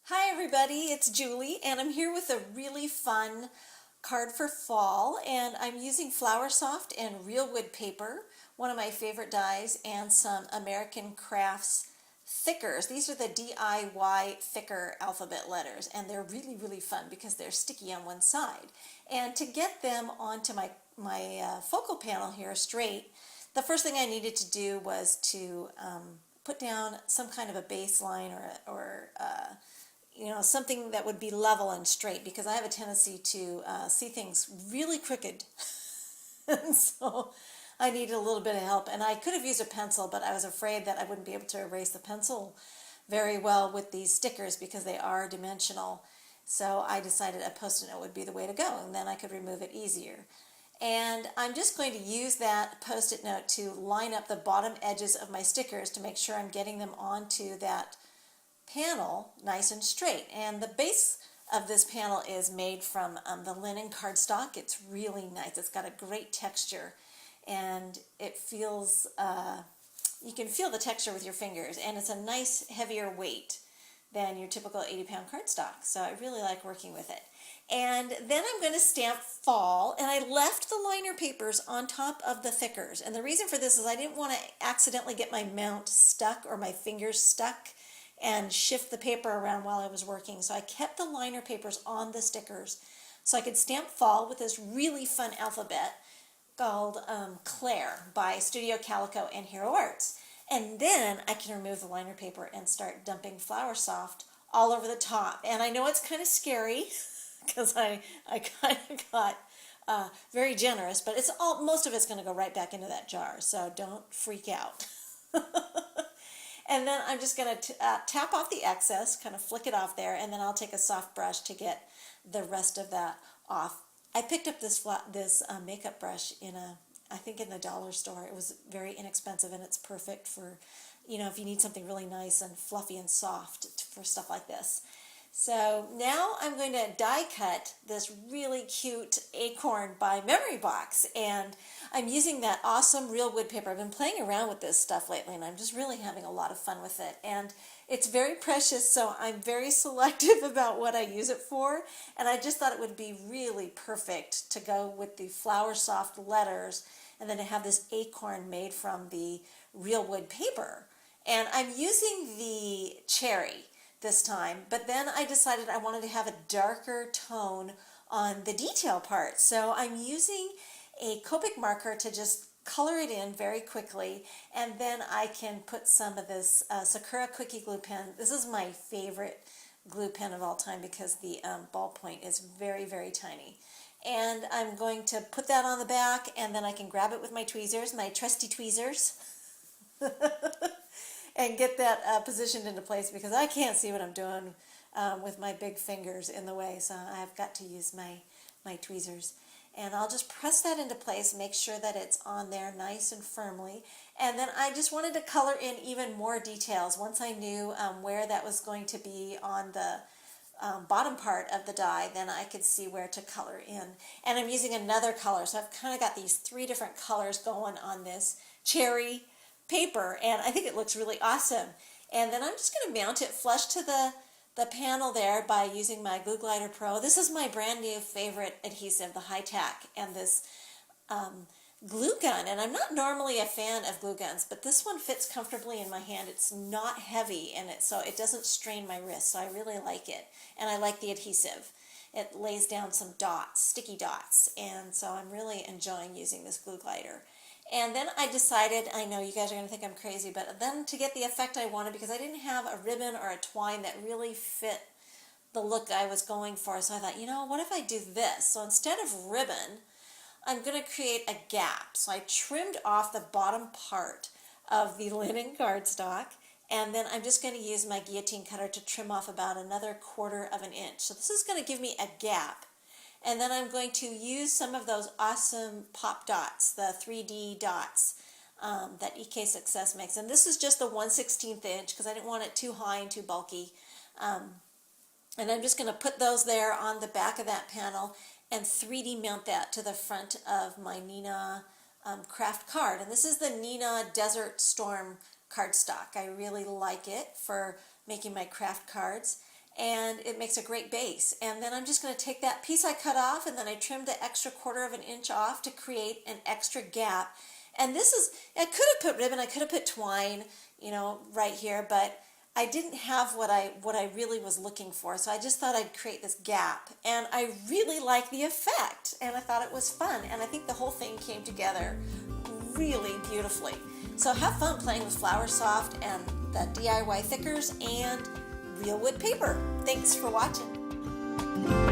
Hi everybody, it's Julie and I'm here with a really fun card for fall, and I'm using Flower Soft and real wood paper, one of my favorite dyes, and some American Crafts thickers. These are the DIY thicker alphabet letters, and they're really fun because they're sticky on one side. And to get them onto my focal panel here straight, the first thing I needed to do was to put down some kind of a baseline or something that would be level and straight, because I have a tendency to see things really crooked. And so I needed a little bit of help. And I could have used a pencil, but I was afraid that I wouldn't be able to erase the pencil very well with these stickers because they are dimensional. So I decided a Post-it note would be the way to go, and then I could remove it easier. And I'm just going to use that Post-it note to line up the bottom edges of my stickers to make sure I'm getting them onto that panel nice and straight. And the base of this panel is made from the linen cardstock. It's really nice. It's got a great texture, and it feels, you can feel the texture with your fingers, and it's a nice heavier weight than your typical 80-pound cardstock. So I really like working with it. And then I'm going to stamp fall, and I left the liner papers on top of the thickers. And the reason for this is I didn't want to accidentally get my mount stuck or my fingers stuck and shift the paper around while I was working. So I kept the liner papers on the stickers so I could stamp fall with this really fun alphabet called Claire by Studio Calico and Hero Arts. And then I can remove the liner paper and start dumping Flower Soft all over the top. And I know it's kind of scary because I kind of got very generous, but most of it's going to go right back into that jar, so don't freak out. And then I'm just going to tap off the excess, kind of flick it off there, and then I'll take a soft brush to get the rest of that off. I picked up this makeup brush I think in the dollar store. It was very inexpensive, and it's perfect for, if you need something really nice and fluffy and soft for stuff like this. So now I'm going to die cut this really cute acorn by Memory Box, and I'm using that awesome real wood paper. I've been playing around with this stuff lately, and I'm just really having a lot of fun with it. And it's very precious, so I'm very selective about what I use it for, and I just thought it would be really perfect to go with the Flower Soft letters and then to have this acorn made from the real wood paper. And I'm using the cherry this time, but then I decided I wanted to have a darker tone on the detail part. So I'm using a Copic marker to just color it in very quickly, and then I can put some of this Sakura Quickie glue pen. This is my favorite glue pen of all time because the ballpoint is very tiny. And I'm going to put that on the back, and then I can grab it with my tweezers, my trusty tweezers, and get that positioned into place because I can't see what I'm doing with my big fingers in the way, so I've got to use my tweezers. And I'll just press that into place, make sure that it's on there nice and firmly. And then I just wanted to color in even more details. Once I knew where that was going to be on the bottom part of the die, then I could see where to color in. And I'm using another color, so I've kind of got these 3 different colors going on this cherry paper, and I think it looks really awesome. And then I'm just going to mount it flush to the panel there by using my Glue Glider Pro. This is my brand new favorite adhesive, the High Tack, and this glue gun. And I'm not normally a fan of glue guns, but this one fits comfortably in my hand. It's not heavy, and so it doesn't strain my wrist, so I really like it. And I like the adhesive. It lays down some dots, sticky dots, and so I'm really enjoying using this glue glider. And then I decided, I know you guys are going to think I'm crazy, but then to get the effect I wanted, because I didn't have a ribbon or a twine that really fit the look I was going for, so I thought, what if I do this? So instead of ribbon, I'm going to create a gap. So I trimmed off the bottom part of the linen cardstock, and then I'm just going to use my guillotine cutter to trim off about another 1/4 of an inch. So this is going to give me a gap. And then I'm going to use some of those awesome pop dots, the 3D dots that EK Success makes. And this is just the 1/16 inch because I didn't want it too high and too bulky. And I'm just going to put those there on the back of that panel and 3D mount that to the front of my Nina craft card. And this is the Nina Desert Storm cardstock. I really like it for making my craft cards. and it makes a great base. And then I'm just going to take that piece I cut off, and then I trimmed the extra 1/4 of an inch off to create an extra gap. And this is, I could have put ribbon, I could have put twine, you know, right here, but I didn't have what I really was looking for, so I just thought I'd create this gap. And I really like the effect, and I thought it was fun, and I think the whole thing came together really beautifully. So have fun playing with Flower Soft and the DIY thickers and real wood paper. Thanks for watching.